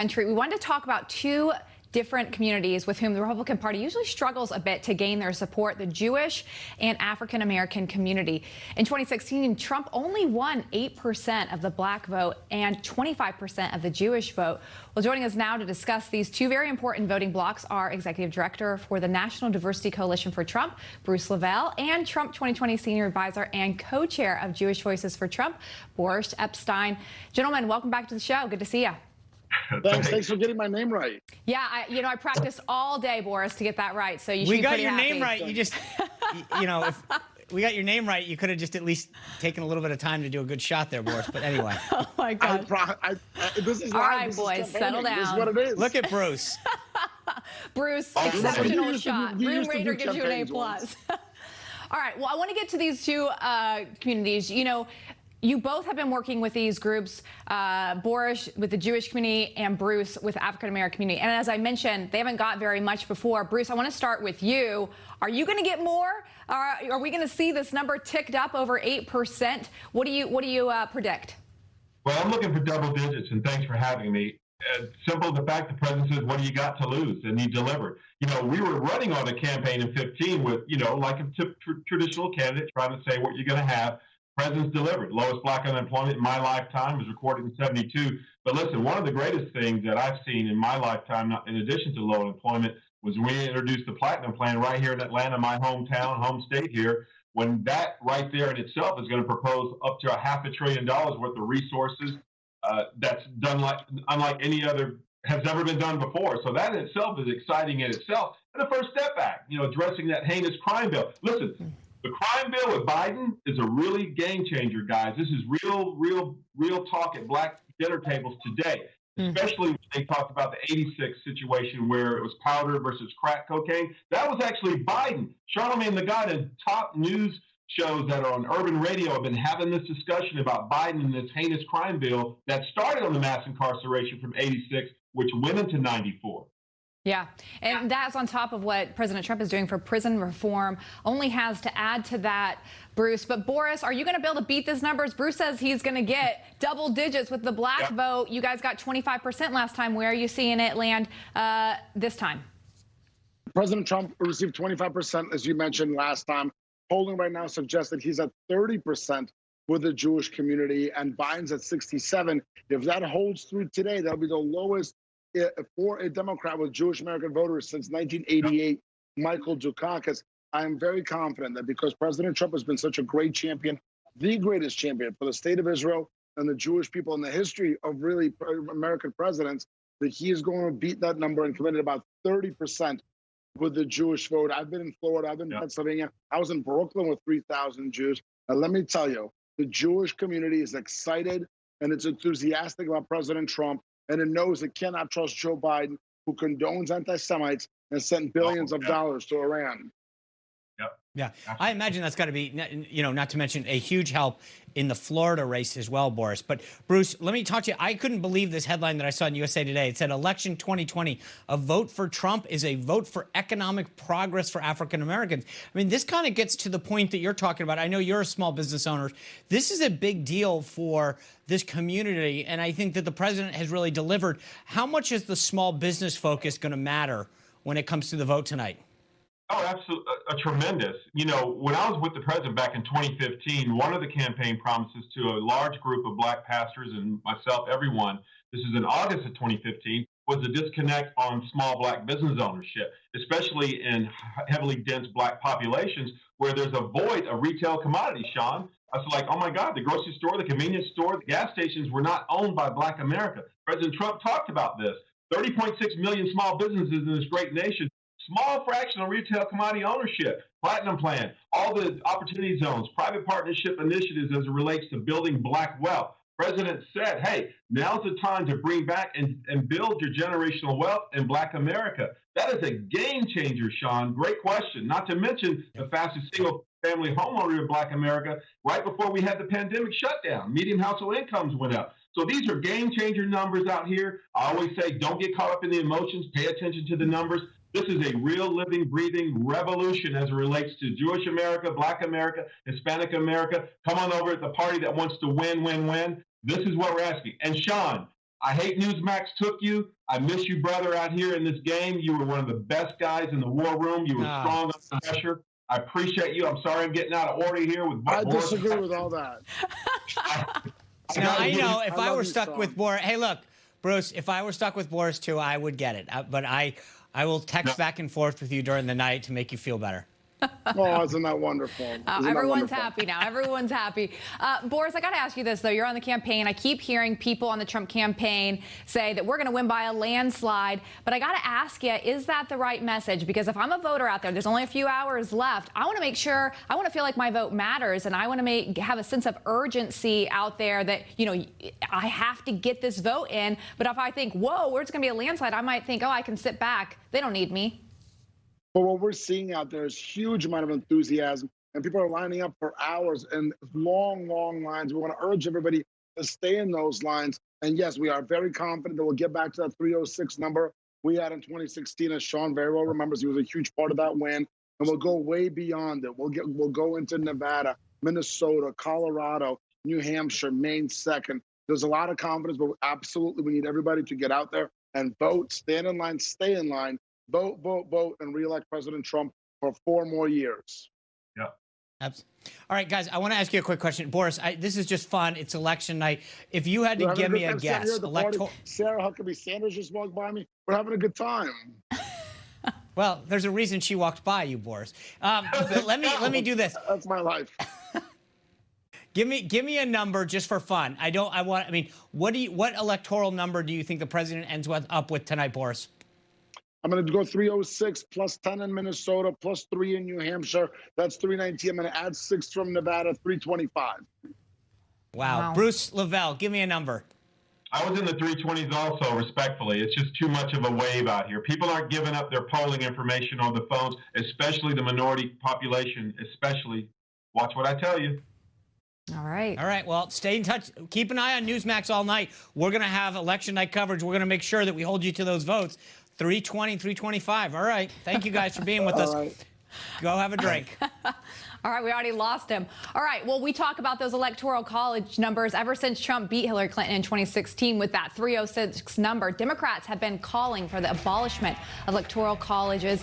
Country. We wanted to talk about two different communities with whom the Republican Party usually struggles a bit to gain their support, the Jewish and African American community. In 2016, Trump only won 8% of the black vote and 25% of the Jewish vote. Well, joining us now to discuss these two very important voting blocks are Executive Director for the National Diversity Coalition for Trump, Bruce LeVell, and Trump 2020 Senior Advisor and Co-Chair of Jewish Voices for Trump, Boris Epshteyn. Gentlemen, welcome back to the show. Good to see you. Thanks for getting my name right. Yeah, I practiced all day, Boris, to get that right. So you should be pretty happy. We got your name right. You just, if we got your name right, you could have just at least taken a little bit of time to do a good shot there, Boris. But anyway. Oh my God. This is all live. right, this boys, settle down. This is what it is. Look at Bruce. Bruce, exceptional shot. Room Raider gives you an A+. All right. Well, I want to get to these two communities. You both have been working with these groups, Boris with the Jewish community and Bruce with the African American community. And as I mentioned, they haven't got very much before. Bruce, I want to start with you. Are you going to get more? Are we going to see this number ticked up over 8%? What do you predict? Well, I'm looking for double digits, and thanks for having me. Simple, the fact the president says, what do you got to lose? And he delivered. We were running on a campaign in 15 with, like a traditional candidate trying to say what you're going to have. President's delivered. Lowest black unemployment in my lifetime was recorded in 72. But listen, one of the greatest things that I've seen in my lifetime, in addition to low unemployment, was when we introduced the Platinum Plan right here in Atlanta, my hometown, home state here, when that right there in itself is going to propose up to $500 billion worth of resources that's done unlike any other has ever been done before. So that in itself is exciting in itself. And the First Step Act, addressing that heinous crime bill. Listen, the crime bill with Biden is a really game changer, guys. This is real talk at black dinner tables today, especially when they talked about the 86 situation where it was powder versus crack cocaine. That was actually Biden. Charlemagne the God and top news shows that are on urban radio have been having this discussion about Biden and this heinous crime bill that started on the mass incarceration from 86, which went into 94. Yeah, and that's on top of what President Trump is doing for prison reform. Only has to add to that, Bruce. But Boris, are you going to be able to beat these numbers? Bruce says he's going to get double digits with the black vote. You guys got 25% last time. Where are you seeing it land this time? President Trump received 25%, as you mentioned last time. Polling right now suggests that he's at 30% with the Jewish community, and Biden's at 67%. If that holds through today, that'll be the lowest for a Democrat with Jewish American voters since 1988, Michael Dukakis. I am very confident that because President Trump has been such a great champion, the greatest champion for the state of Israel and the Jewish people in the history of really American presidents, that he is going to beat that number and committed about 30% with the Jewish vote. I've been in Florida, I've been in Pennsylvania, I was in Brooklyn with 3,000 Jews. And let me tell you, the Jewish community is excited and it's enthusiastic about President Trump. And it knows it cannot trust Joe Biden, who condones anti-Semites and sent billions of dollars to Iran. Yeah, I imagine that's got to be, not to mention a huge help in the Florida race as well, Boris. But Bruce, let me talk to you. I couldn't believe this headline that I saw in USA Today. It said, Election 2020, a vote for Trump is a vote for economic progress for African Americans. I mean, this kind of gets to the point that you're talking about. I know you're a small business owner. This is a big deal for this community, and I think that the president has really delivered. How much is the small business focus going to matter when it comes to the vote tonight? Oh, absolutely. Tremendous. When I was with the president back in 2015, one of the campaign promises to a large group of black pastors and myself, everyone, this is in August of 2015, was a disconnect on small black business ownership, especially in heavily dense black populations where there's a void of retail commodities, Sean. I was like, oh my God, the grocery store, the convenience store, the gas stations were not owned by black America. President Trump talked about this. 30.6 million small businesses in this great nation. Small fraction of retail commodity ownership, Platinum Plan, all the opportunity zones, private partnership initiatives as it relates to building black wealth. President said, hey, now's the time to bring back and build your generational wealth in black America. That is a game changer, Sean. Great question. Not to mention the fastest single family homeowner in black America right before we had the pandemic shutdown. Median household incomes went up. So these are game changer numbers out here. I always say, don't get caught up in the emotions. Pay attention to the numbers. This is a real living, breathing revolution as it relates to Jewish America, Black America, Hispanic America. Come on over at the party that wants to win, win, win. This is what we're asking. And Sean, I hate Newsmax took you. I miss you, brother, out here in this game. You were one of the best guys in the war room. You were strong under pressure. I appreciate you. I'm sorry I'm getting out of order here with I disagree with all that. I know if I were stuck Sean. with Boris, hey, look, Bruce, if I were stuck with Boris too, I would get it. But I will text back and forth with you during the night to make you feel better. Oh, isn't that wonderful? Everyone's happy now. Everyone's happy. Boris, I got to ask you this, though. You're on the campaign. I keep hearing people on the Trump campaign say that we're going to win by a landslide. But I got to ask you, is that the right message? Because if I'm a voter out there, there's only a few hours left. I want to make sure, I want to feel like my vote matters. And I want to have a sense of urgency out there that, you know, I have to get this vote in. But if I think, whoa, it's going to be a landslide, I might think, oh, I can sit back. They don't need me. But what we're seeing out there is huge amount of enthusiasm, and people are lining up for hours and long, long lines. We want to urge everybody to stay in those lines. And yes, we are very confident that we'll get back to that 306 number we had in 2016, as Sean very well remembers. He was a huge part of that win, and we'll go way beyond it. We'll go into Nevada, Minnesota, Colorado, New Hampshire, Maine second. There's a lot of confidence, but absolutely we need everybody to get out there and vote, stand in line, stay in line. Vote, vote, vote, and reelect President Trump for 4 more years. Yeah. All right, guys, I want to ask you a quick question. Boris, this is just fun. It's election night. If you had to give me a guess, Sarah Huckabee Sanders just walked by me. We're having a good time. Well, there's a reason she walked by you, Boris. Let me do this. That's my life. Give me a number just for fun. What electoral number do you think the president ends up with tonight, Boris? I'm going to go 306 plus 10 in Minnesota plus 3 in New Hampshire. That's 319. I'm going to add 6 from Nevada, 325. Wow. Bruce LeVell, give me a number. I was in the 320s also, respectfully. It's just too much of a wave out here. People aren't giving up their polling information on the phones, especially the minority population, especially. Watch what I tell you. All right. All right. Well, stay in touch. Keep an eye on Newsmax all night. We're going to have election night coverage. We're going to make sure that we hold you to those votes. 320, 325. All right. Thank you guys for being with us. Right. Go have a drink. All right, we already lost him. All right, well, we talk about those electoral college numbers ever since Trump beat Hillary Clinton in 2016 with that 306 number. Democrats have been calling for the abolishment of electoral colleges.